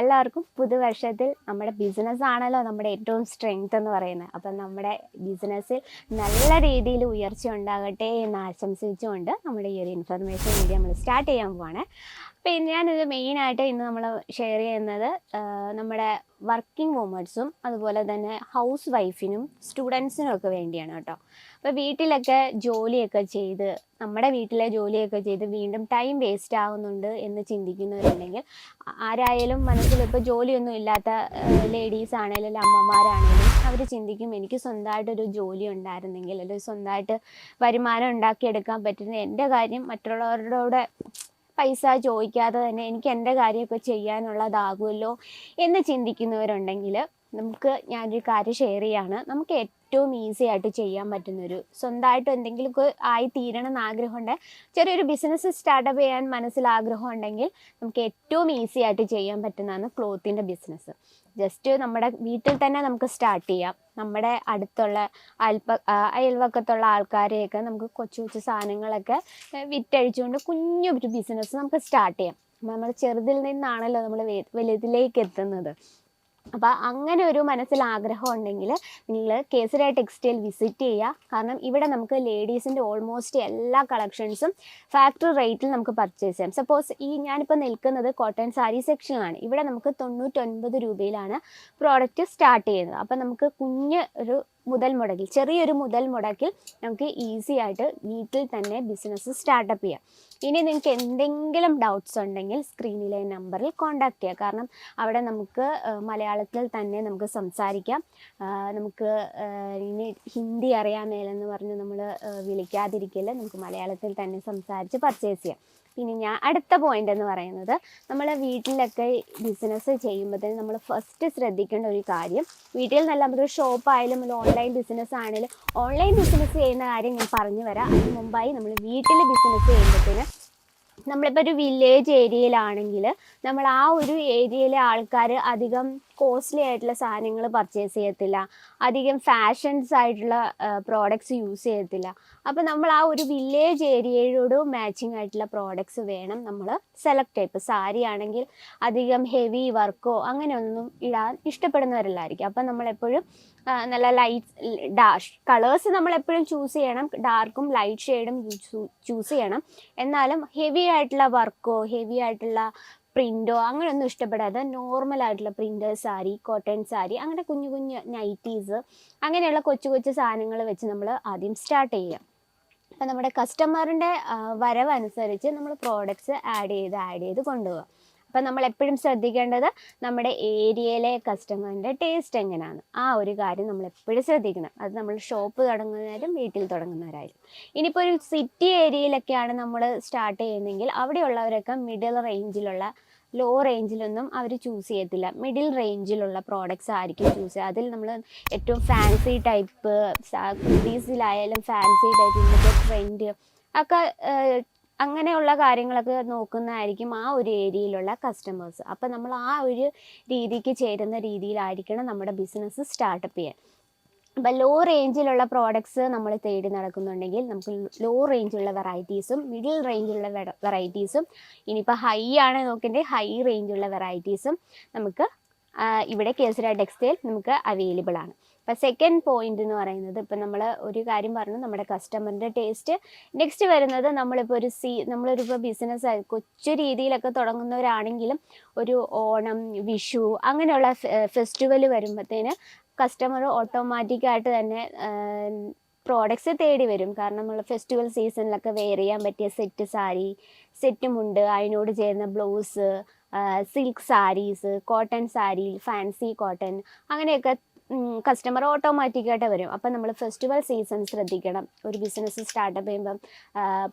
എല്ലാവർക്കും പുതുവർഷത്തിൽ നമ്മുടെ ബിസിനസ് ആണല്ലോ നമ്മുടെ ഏറ്റവും സ്ട്രെങ്ത് എന്ന് പറയുന്നത്. അപ്പം നമ്മുടെ ബിസിനസ്സിൽ നല്ല രീതിയിൽ ഉയർച്ച ഉണ്ടാകട്ടെ എന്ന് ആശംസിച്ചുകൊണ്ട് നമ്മുടെ ഈ ഒരു ഇൻഫർമേഷൻ വീഡിയോ നമ്മൾ സ്റ്റാർട്ട് ചെയ്യാൻ പോവാണ്. അപ്പം ഞാനിത് മെയിനായിട്ട് ഇന്ന് നമ്മൾ ഷെയർ ചെയ്യുന്നത് നമ്മുടെ വർക്കിംഗ് വുമൻസും അതുപോലെ തന്നെ ഹൗസ് വൈഫിനും സ്റ്റുഡൻസിനും ഒക്കെ വേണ്ടിയാണ് കേട്ടോ. അപ്പോൾ വീട്ടിലൊക്കെ ജോലിയൊക്കെ ചെയ്ത് നമ്മുടെ വീട്ടിലെ ജോലിയൊക്കെ ചെയ്ത് വീണ്ടും ടൈം വേസ്റ്റ് ആകുന്നുണ്ട് എന്ന് ചിന്തിക്കുന്നവരുണ്ടെങ്കിൽ ആരായാലും മനസ്സിൽ ഇപ്പോൾ ജോലിയൊന്നും ഇല്ലാത്ത ലേഡീസ് ആണെങ്കിലും അമ്മമാരാണെങ്കിലും അവർ ചിന്തിക്കും എനിക്ക് സ്വന്തമായിട്ടൊരു ജോലി ഉണ്ടായിരുന്നെങ്കിൽ അല്ലെങ്കിൽ സ്വന്തമായിട്ട് വരുമാനം ഉണ്ടാക്കിയെടുക്കാൻ പറ്റുന്ന എൻ്റെ കാര്യം മറ്റുള്ളവരുടെ പൈസ ചോദിക്കാതെ തന്നെ എനിക്ക് എൻ്റെ കാര്യമൊക്കെ ചെയ്യാനുള്ളതാകുമല്ലോ എന്ന് ചിന്തിക്കുന്നവരുണ്ടെങ്കിൽ നമുക്ക് ഞാനൊരു കാര്യം ഷെയർ ചെയ്യാണ്. നമുക്ക് ഏറ്റവും ഈസി ആയിട്ട് ചെയ്യാൻ പറ്റുന്നൊരു സ്വന്തമായിട്ട് എന്തെങ്കിലുമൊക്കെ ആയി തീരണം എന്ന് ആഗ്രഹമുണ്ട്, ചെറിയൊരു ബിസിനസ് സ്റ്റാർട്ടപ്പ് ചെയ്യാൻ മനസ്സിൽ ആഗ്രഹം ഉണ്ടെങ്കിൽ നമുക്ക് ഏറ്റവും ഈസി ആയിട്ട് ചെയ്യാൻ പറ്റുന്നതാണ് ക്ലോത്തിൻ്റെ ബിസിനസ്. ജസ്റ്റ് നമ്മുടെ വീട്ടിൽ തന്നെ നമുക്ക് സ്റ്റാർട്ട് ചെയ്യാം. നമ്മുടെ അടുത്തുള്ള അയൽവക്കത്തുള്ള ആൾക്കാരെയൊക്കെ നമുക്ക് കൊച്ചു കൊച്ചു സാധനങ്ങളൊക്കെ വിറ്റഴിച്ചുകൊണ്ട് കുഞ്ഞൊരു ബിസിനസ് നമുക്ക് സ്റ്റാർട്ട് ചെയ്യാം. നമ്മൾ ചെറുതിൽ നിന്നാണല്ലോ നമ്മൾ വലുതിലേക്ക് എത്തുന്നത്. അപ്പോൾ അങ്ങനെ ഒരു മനസ്സിൽ ആഗ്രഹം ഉണ്ടെങ്കിൽ നിങ്ങൾ കേസരിയ ടെക്സ്റ്റൈൽ വിസിറ്റ് ചെയ്യുക. കാരണം ഇവിടെ നമുക്ക് ലേഡീസിൻ്റെ ഓൾമോസ്റ്റ് എല്ലാ കളക്ഷൻസും ഫാക്ടറി റേറ്റിൽ നമുക്ക് പർച്ചേസ് ചെയ്യാം. സപ്പോസ് ഞാനിപ്പോൾ നിൽക്കുന്നത് കോട്ടൺ സാരി സെക്ഷനിലാണ്. ഇവിടെ നമുക്ക് 99 രൂപയിലാണ് പ്രോഡക്റ്റ് സ്റ്റാർട്ട് ചെയ്യുന്നത്. അപ്പം നമുക്ക് ചെറിയൊരു മുതൽ മുടക്കിൽ നമുക്ക് ഈസി ആയിട്ട് വീട്ടിൽ തന്നെ ബിസിനസ് സ്റ്റാർട്ടപ്പ് ചെയ്യാം. ഇനി നിങ്ങൾക്ക് എന്തെങ്കിലും ഡൗട്ട്സ് ഉണ്ടെങ്കിൽ സ്ക്രീനിലെ നമ്പറിൽ കോൺടാക്ട് ചെയ്യുക. കാരണം അവിടെ നമുക്ക് മലയാളത്തിൽ തന്നെ നമുക്ക് സംസാരിക്കാം. നമുക്ക് ഇനി ഹിന്ദി അറിയാൻ മേലെന്ന് പറഞ്ഞ് നമ്മൾ വിളിക്കാതിരിക്കില്ല, നമുക്ക് മലയാളത്തിൽ തന്നെ സംസാരിച്ച് പർച്ചേസ് ചെയ്യാം. പിന്നെ ഞാൻ അടുത്ത പോയിന്റ് എന്ന് പറയുന്നത്, നമ്മൾ വീട്ടിലൊക്കെ ബിസിനസ് ചെയ്യുമ്പോഴത്തേന് നമ്മൾ ഫസ്റ്റ് ശ്രദ്ധിക്കേണ്ട ഒരു കാര്യം, വീട്ടിൽ നല്ല നമുക്കൊരു ഷോപ്പായാലും ഒരു ഓൺലൈൻ ബിസിനസ് ആണെങ്കിലും ഓൺലൈൻ ബിസിനസ് ചെയ്യുന്ന കാര്യം ഞാൻ പറഞ്ഞു വരാം. അതിന് മുമ്പായി നമ്മൾ വീട്ടിൽ ബിസിനസ് ചെയ്യുമ്പോഴത്തേന് നമ്മളിപ്പോൾ ഒരു വില്ലേജ് ഏരിയയിലാണെങ്കിൽ നമ്മൾ ആ ഒരു ഏരിയയിലെ ആൾക്കാർ അധികം കോസ്റ്റ്ലി ആയിട്ടുള്ള സാധനങ്ങൾ പർച്ചേസ് ചെയ്യത്തില്ല, അധികം ഫാഷൻസ് ആയിട്ടുള്ള പ്രോഡക്ട്സ് യൂസ് ചെയ്യത്തില്ല. അപ്പോൾ നമ്മൾ ആ ഒരു വില്ലേജ് ഏരിയയോട് മാച്ചിങ് ആയിട്ടുള്ള പ്രോഡക്ട്സ് വേണം നമ്മൾ സെലക്ട് ചെയ്യുക. ഇപ്പോൾ സാരി ആണെങ്കിൽ അധികം ഹെവി വർക്കോ അങ്ങനെയൊന്നും ഇടാൻ ഇഷ്ടപ്പെടുന്നവരല്ലായിരിക്കും. അപ്പം നമ്മളെപ്പോഴും നല്ല ലൈറ്റ് കളേഴ്സ് നമ്മളെപ്പോഴും ചൂസ് ചെയ്യണം, ഡാർക്കും ലൈറ്റ് ഷെയ്ഡും ചൂസ് ചെയ്യണം. എന്നാലും ഹെവി ആയിട്ടുള്ള വർക്കോ ഹെവി ആയിട്ടുള്ള പ്രിൻറ്റോ അങ്ങനെയൊന്നും ഇഷ്ടപ്പെടാതെ നോർമൽ ആയിട്ടുള്ള പ്രിൻറ്റഡ് സാരി, കോട്ടൺ സാരി, അങ്ങനെ കുഞ്ഞു കുഞ്ഞു നൈറ്റീസ് അങ്ങനെയുള്ള കൊച്ചു കൊച്ചു സാധനങ്ങൾ വെച്ച് നമ്മൾ ആദ്യം സ്റ്റാർട്ട് ചെയ്യുക. അപ്പം നമ്മുടെ കസ്റ്റമറിൻ്റെ വരവനുസരിച്ച് നമ്മൾ പ്രോഡക്ട്സ് ആഡ് ചെയ്ത് കൊണ്ടുപോകുക. അപ്പം നമ്മൾ എപ്പോഴും ശ്രദ്ധിക്കേണ്ടത് നമ്മുടെ ഏരിയയിലെ കസ്റ്റമറിൻ്റെ ടേസ്റ്റ് എങ്ങനെയാണ്, ആ ഒരു കാര്യം നമ്മൾ എപ്പോഴും ശ്രദ്ധിക്കണം. അത് നമ്മൾ ഷോപ്പ് തുടങ്ങുന്നവരും വീട്ടിൽ തുടങ്ങുന്നവരായാലും. ഇനിയിപ്പോൾ ഒരു സിറ്റി ഏരിയയിലൊക്കെയാണ് നമ്മൾ സ്റ്റാർട്ട് ചെയ്യുന്നതെങ്കിൽ അവിടെയുള്ളവരൊക്കെ മിഡിൽ റേഞ്ചിലുള്ള ലോ റേഞ്ചിലൊന്നും അവർ ചൂസ് ചെയ്യത്തില്ല, മിഡിൽ റേഞ്ചിലുള്ള പ്രോഡക്റ്റ്സ് ആയിരിക്കും ചൂസ് ചെയ്യുക. അതിൽ നമ്മൾ ഏറ്റവും ഫാൻസി ടൈപ്പ് കുർത്തീസിലായാലും ഫാൻസി ടൈപ്പ് ഇന്നത്തെ ട്രെൻഡ് ഒക്കെ അങ്ങനെയുള്ള കാര്യങ്ങളൊക്കെ നോക്കുന്നതായിരിക്കും ആ ഒരു ഏരിയയിലുള്ള കസ്റ്റമേഴ്സ്. അപ്പം നമ്മൾ ആ ഒരു രീതിക്ക് ചേരുന്ന രീതിയിലായിരിക്കണം നമ്മുടെ ബിസിനസ് സ്റ്റാർട്ടപ്പ് ചെയ്യാൻ. അപ്പം ലോ റേഞ്ചിലുള്ള പ്രോഡക്ട്സ് നമ്മൾ തേടി നടക്കുന്നുണ്ടെങ്കിൽ നമുക്ക് ലോ റേഞ്ചുള്ള വെറൈറ്റീസും മിഡിൽ റേഞ്ചുള്ള വെറൈറ്റീസും ഇനിയിപ്പോൾ ഹൈ ആണ് നോക്കേണ്ടത് ഹൈ റേഞ്ചുള്ള വെറൈറ്റീസും നമുക്ക് ഇവിടെ കേസരിയ ടെക്സ്റ്റൈൽ നമുക്ക് അവൈലബിൾ ആണ്. അപ്പം സെക്കൻഡ് പോയിന്റ് എന്ന് പറയുന്നത്, ഇപ്പം നമ്മൾ ഒരു കാര്യം പറഞ്ഞു നമ്മുടെ കസ്റ്റമറിൻ്റെ ടേസ്റ്റ്. നെക്സ്റ്റ് വരുന്നത് നമ്മളൊരു ബിസിനസ് കൊച്ചു രീതിയിലൊക്കെ തുടങ്ങുന്നവരാണെങ്കിലും ഒരു ഓണം, വിഷു അങ്ങനെയുള്ള ഫെസ്റ്റിവൽ വരുമ്പോഴത്തേന് കസ്റ്റമർ ഓട്ടോമാറ്റിക്കായിട്ട് തന്നെ പ്രോഡക്ട്സ് തേടി വരും. കാരണം നമ്മൾ ഫെസ്റ്റിവൽ സീസണിലൊക്കെ വെയർ ചെയ്യാൻ പറ്റിയ സെറ്റ് സാരി, സെറ്റ് മുണ്ട്, അതിനോട് ചേർന്ന blouse, silk saris, cotton sari, fancy cotton അങ്ങനെയൊക്കെ കസ്റ്റമർ ഓട്ടോമാറ്റിക്കായിട്ട് വരും. അപ്പം നമ്മൾ ഫെസ്റ്റിവൽ സീസൺ ശ്രദ്ധിക്കണം. ഒരു ബിസിനസ് സ്റ്റാർട്ടപ്പ് ചെയ്യുമ്പം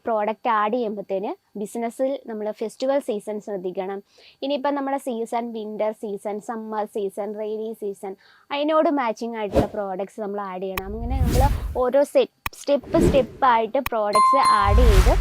പ്രോഡക്റ്റ് ആഡ് ചെയ്യുമ്പോഴത്തേന് ബിസിനസ്സിൽ നമ്മൾ ഫെസ്റ്റിവൽ സീസൺ ശ്രദ്ധിക്കണം. ഇനിയിപ്പം നമ്മുടെ season winter season, summer season, rainy season അതിനോട് മാച്ചിങ് ആയിട്ടുള്ള പ്രോഡക്ട്സ് നമ്മൾ ആഡ് ചെയ്യണം. അങ്ങനെ നമ്മൾ ഓരോ സ്റ്റെപ്പായിട്ട് പ്രോഡക്ട്സ് ആഡ് ചെയ്ത്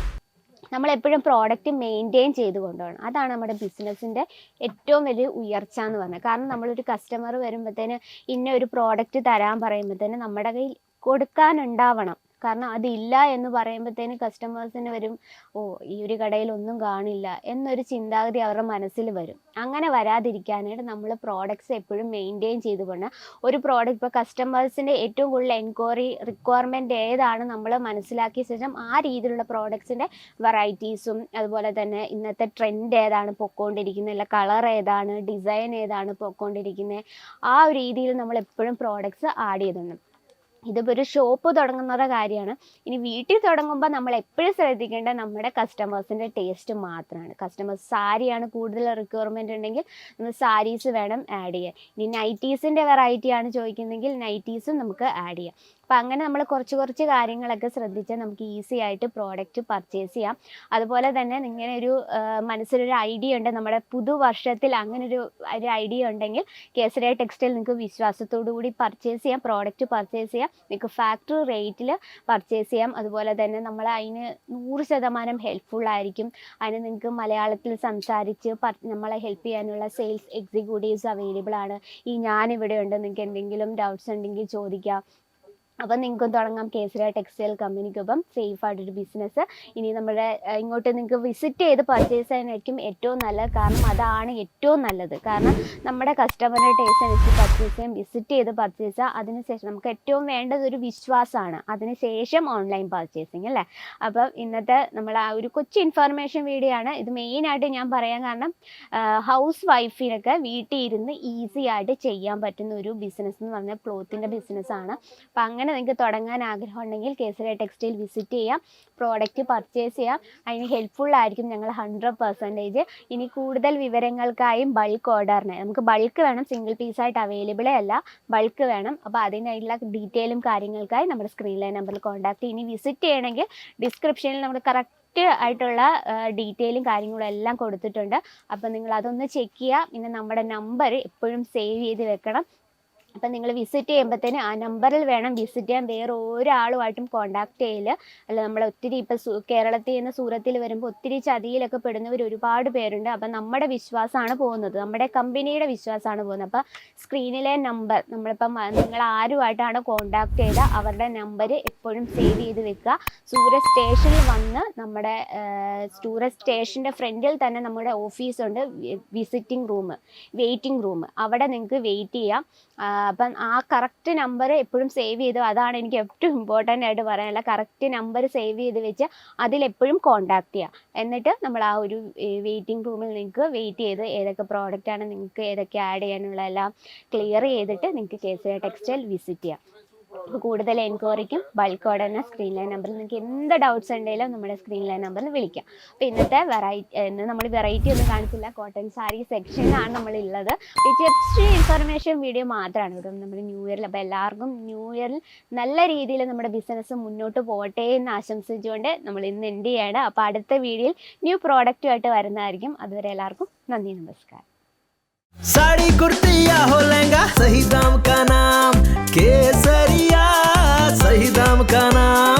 നമ്മളെപ്പോഴും പ്രോഡക്റ്റ് മെയിൻറ്റെയിൻ ചെയ്ത് കൊണ്ടുപോകണം. അതാണ് നമ്മുടെ ബിസിനസ്സിൻ്റെ ഏറ്റവും വലിയ ഉയർച്ച എന്ന് പറഞ്ഞത്. കാരണം നമ്മളൊരു കസ്റ്റമർ വരുമ്പോഴത്തേന് ഇന്ന ഒരു പ്രോഡക്റ്റ് തരാൻ പറയുമ്പോഴത്തേന് നമ്മുടെ കയ്യിൽ കൊടുക്കാനുണ്ടാവണം. കാരണം അതില്ല എന്ന് പറയുമ്പോഴത്തേന് കസ്റ്റമേഴ്സിന് വരും, ഓ ഈ ഒരു കടയിൽ ഒന്നും കാണില്ല എന്നൊരു ചിന്താഗതി അവരുടെ മനസ്സിൽ വരും. അങ്ങനെ വരാതിരിക്കാനായിട്ട് നമ്മൾ പ്രോഡക്റ്റ്സ് എപ്പോഴും മെയിൻറ്റെയിൻ ചെയ്ത് കൊണ്ട് ഒരു പ്രോഡക്റ്റ് ഇപ്പോൾ കസ്റ്റമേഴ്സിൻ്റെ ഏറ്റവും കൂടുതൽ എൻക്വയറി റിക്വയർമെൻറ്റ് ഏതാണ് നമ്മൾ മനസ്സിലാക്കിയ ശേഷം ആ രീതിയിലുള്ള പ്രോഡക്ട്സിൻ്റെ വെറൈറ്റീസും അതുപോലെ തന്നെ ഇന്നത്തെ ട്രെൻഡ് ഏതാണ് പൊയ്ക്കൊണ്ടിരിക്കുന്നത്, അല്ല കളർ ഏതാണ്, ഡിസൈൻ ഏതാണ് പൊയ്ക്കൊണ്ടിരിക്കുന്നത്, ആ ഒരു രീതിയിൽ നമ്മൾ എപ്പോഴും പ്രോഡക്ട്സ് ആഡ് ചെയ്തിട്ടുണ്ട്. ഇതിപ്പോൾ ഒരു ഷോപ്പ് തുടങ്ങുന്നവരുടെ കാര്യമാണ്. ഇനി വീട്ടിൽ തുടങ്ങുമ്പോൾ നമ്മൾ എപ്പോഴും ശ്രദ്ധിക്കേണ്ടത് നമ്മുടെ കസ്റ്റമേഴ്സിൻ്റെ ടേസ്റ്റ് മാത്രമാണ്. കസ്റ്റമേഴ്സ് സാരിയാണ് കൂടുതൽ റിക്വയർമെൻറ്റ് ഉണ്ടെങ്കിൽ നമ്മൾ സാരീസ് വേണം ആഡ് ചെയ്യാൻ. ഇനി നൈറ്റീസിൻ്റെ വെറൈറ്റിയാണ് ചോദിക്കുന്നതെങ്കിൽ നൈറ്റീസും നമുക്ക് ആഡ് ചെയ്യാം. അപ്പോൾ അങ്ങനെ നമ്മൾ കുറച്ച് കാര്യങ്ങളൊക്കെ ശ്രദ്ധിച്ചാൽ നമുക്ക് ഈസി ആയിട്ട് പ്രോഡക്റ്റ് പർച്ചേസ് ചെയ്യാം. അതുപോലെ തന്നെ ഇങ്ങനെ ഒരു മനസ്സിലൊരു ഐഡിയ ഉണ്ട്, നമ്മുടെ പുതുവർഷത്തിൽ അങ്ങനെ ഒരു ഐഡിയ ഉണ്ടെങ്കിൽ കേസരിയ ടെക്സ്റ്റൈൽ നിങ്ങൾക്ക് വിശ്വാസത്തോടു കൂടി പർച്ചേസ് ചെയ്യാം, പ്രോഡക്റ്റ് പർച്ചേസ് ചെയ്യാം. നിങ്ങൾക്ക് ഫാക്ടറി റേറ്റിൽ പർച്ചേസ് ചെയ്യാം. അതുപോലെ തന്നെ നമ്മൾ അതിന് 100% ഹെൽപ്ഫുള്ളായിരിക്കും. അതിന് നിങ്ങൾക്ക് മലയാളത്തിൽ സംസാരിച്ച് നമ്മളെ ഹെൽപ്പ് ചെയ്യാനുള്ള സെയിൽസ് എക്സിക്യൂട്ടീവ്സ് അവൈലബിൾ ആണ്. ഞാനിവിടെ ഉണ്ട്, നിങ്ങൾക്ക് എന്തെങ്കിലും ഡൗട്ട്സ് ഉണ്ടെങ്കിൽ ചോദിക്കാം. അപ്പം നിങ്ങൾക്കും തുടങ്ങാം കേസരിയ ടെക്സ്റ്റൈൽ കമ്പനിക്കൊപ്പം സേഫായിട്ടൊരു ബിസിനസ്. ഇനി നമ്മുടെ ഇങ്ങോട്ട് നിങ്ങൾക്ക് വിസിറ്റ് ചെയ്ത് പർച്ചേസ് ചെയ്യാനായിരിക്കും ഏറ്റവും നല്ലത്. കാരണം അതാണ് ഏറ്റവും നല്ലത്. കാരണം നമ്മുടെ കസ്റ്റമറിൻ്റെ ടേസ്റ്റ് അനുസരിച്ച് പർച്ചേസ് ചെയ്യാം, വിസിറ്റ് ചെയ്ത് പർച്ചേസ് ചെയ്യാം. അതിനുശേഷം നമുക്ക് ഏറ്റവും വേണ്ടത് ഒരു വിശ്വാസമാണ്, അതിനുശേഷം ഓൺലൈൻ പർച്ചേസിങ് അല്ലേ. അപ്പം ഇന്നത്തെ നമ്മൾ ആ ഒരു കൊച്ചു ഇൻഫർമേഷൻ വീഡിയോ ആണ് ഇത്. മെയിനായിട്ട് ഞാൻ പറയാൻ കാരണം ഹൗസ് വൈഫിനൊക്കെ വീട്ടിൽ ഇരുന്ന് ഈസി ആയിട്ട് ചെയ്യാൻ പറ്റുന്ന ഒരു ബിസിനസ് എന്ന് പറഞ്ഞാൽ ക്ലോത്തിൻ്റെ ബിസിനസ്സാണ്. അപ്പം അങ്ങനെ നിങ്ങൾക്ക് തുടങ്ങാൻ ആഗ്രഹം ഉണ്ടെങ്കിൽ കേസരിയ ടെക്സ്റ്റൈൽ വിസിറ്റ് ചെയ്യാം, പ്രോഡക്റ്റ് പർച്ചേസ് ചെയ്യാം. അതിന് ഹെൽപ്ഫുള്ളായിരിക്കും ഞങ്ങൾ 100%. ഇനി കൂടുതൽ വിവരങ്ങൾക്കായും ബൾക്ക് ഓർഡറിന് നമുക്ക് ബൾക്ക് വേണം, സിംഗിൾ പീസായിട്ട് അവൈലബിളേ അല്ല, ബൾക്ക് വേണം. അപ്പോൾ അതിനായിട്ടുള്ള ഡീറ്റെയിലും കാര്യങ്ങൾക്കായി നമ്മുടെ സ്ക്രീനിലെ നമ്പറിൽ കോൺടാക്ട്. ഇനി വിസിറ്റ് ചെയ്യണമെങ്കിൽ ഡിസ്ക്രിപ്ഷനിൽ നമ്മൾ കറക്റ്റ് ആയിട്ടുള്ള ഡീറ്റെയിലും കാര്യങ്ങളും എല്ലാം കൊടുത്തിട്ടുണ്ട്. അപ്പം നിങ്ങൾ അതൊന്ന് ചെക്ക് ചെയ്യുക. പിന്നെ നമ്മുടെ നമ്പർ എപ്പോഴും സേവ് ചെയ്ത് വെക്കണം. അപ്പം നിങ്ങൾ വിസിറ്റ് ചെയ്യുമ്പോഴത്തേന് ആ നമ്പറിൽ വേണം വിസിറ്റ് ചെയ്യാൻ, വേറെ ഒരാളുമായിട്ടും കോൺടാക്ട് ചെയ്യില്ല. അല്ല നമ്മൾ ഒത്തിരി ഇപ്പം കേരളത്തിൽ നിന്ന് സൂറത്തിൽ വരുമ്പോൾ ഒത്തിരി ചതിയിലൊക്കെ പെടുന്നവർ ഒരുപാട് പേരുണ്ട്. അപ്പം നമ്മുടെ വിശ്വാസമാണ് പോകുന്നത്, നമ്മുടെ കമ്പനിയുടെ വിശ്വാസമാണ് പോകുന്നത്. അപ്പം സ്ക്രീനിലെ നമ്പർ നമ്മളിപ്പം നിങ്ങൾ ആരുമായിട്ടാണ് കോൺടാക്ട് ചെയ്ത അവരുടെ നമ്പർ എപ്പോഴും സേവ് ചെയ്ത് വെക്കുക. സൂരത് സ്റ്റേഷനിൽ വന്ന് നമ്മുടെ സൂരത് സ്റ്റേഷൻ്റെ ഫ്രണ്ടിൽ തന്നെ നമ്മുടെ ഓഫീസുണ്ട്, വിസിറ്റിംഗ് റൂം, വെയിറ്റിംഗ് റൂം. അവിടെ നിങ്ങൾക്ക് വെയിറ്റ് ചെയ്യാം. അപ്പം ആ കറക്റ്റ് നമ്പർ എപ്പോഴും സേവ് ചെയ്തു, അതാണ് എനിക്ക് ഏറ്റവും ഇമ്പോർട്ടൻ്റ് ആയിട്ട് പറയാനുള്ള. കറക്റ്റ് നമ്പർ സേവ് ചെയ്ത് വെച്ച് അതിലെപ്പോഴും കോൺടാക്ട് ചെയ്യുക. എന്നിട്ട് നമ്മൾ ആ ഒരു വെയിറ്റിംഗ് റൂമിൽ നിങ്ങൾക്ക് വെയിറ്റ് ചെയ്ത് ഏതൊക്കെ പ്രോഡക്റ്റാണ് നിങ്ങൾക്ക് ഏതൊക്കെ ആഡ് ചെയ്യാനുള്ള എല്ലാം ക്ലിയർ ചെയ്തിട്ട് നിങ്ങൾക്ക് കേസരിയ ടെക്സ്റ്റൈൽ വിസിറ്റ് ചെയ്യാം. അപ്പോൾ കൂടുതൽ എൻക്വയറിക്കും ബൾക്ക് ഓർഡറിന് സ്ക്രീൻ ലൈൻ നമ്പറിൽ നിങ്ങൾക്ക് എന്ത് ഡൗട്ട്സ് ഉണ്ടെങ്കിലും നമ്മുടെ സ്ക്രീൻ ലൈൻ നമ്പറിൽ വിളിക്കാം. അപ്പോൾ ഇന്നത്തെ നമ്മൾ വെറൈറ്റി ഒന്നും കാണിച്ചില്ല, കോട്ടൺ സാരി സെക്ഷനിലാണ് നമ്മളുള്ളത്. ജസ്റ്റ് ഇൻഫർമേഷൻ വീഡിയോ മാത്രമാണ് ഇവിടെ നമ്മൾ ന്യൂ ഇയറിൽ. അപ്പോൾ എല്ലാവർക്കും ന്യൂ ഇയറിൽ നല്ല രീതിയിൽ നമ്മുടെ ബിസിനസ് മുന്നോട്ട് പോകട്ടെ എന്ന് ആശംസിച്ചുകൊണ്ട് നമ്മൾ ഇന്ന് എൻഡ് ചെയ്യാണ്. അപ്പോൾ അടുത്ത വീഡിയോയിൽ ന്യൂ പ്രോഡക്റ്റുമായിട്ട് വരുന്നതായിരിക്കും. അതുവരെ എല്ലാവർക്കും നന്ദി, നമസ്കാരം. साड़ी कुर्ती या हो लहंगा, सही दाम का नाम केसरिया, सही दाम का नाम।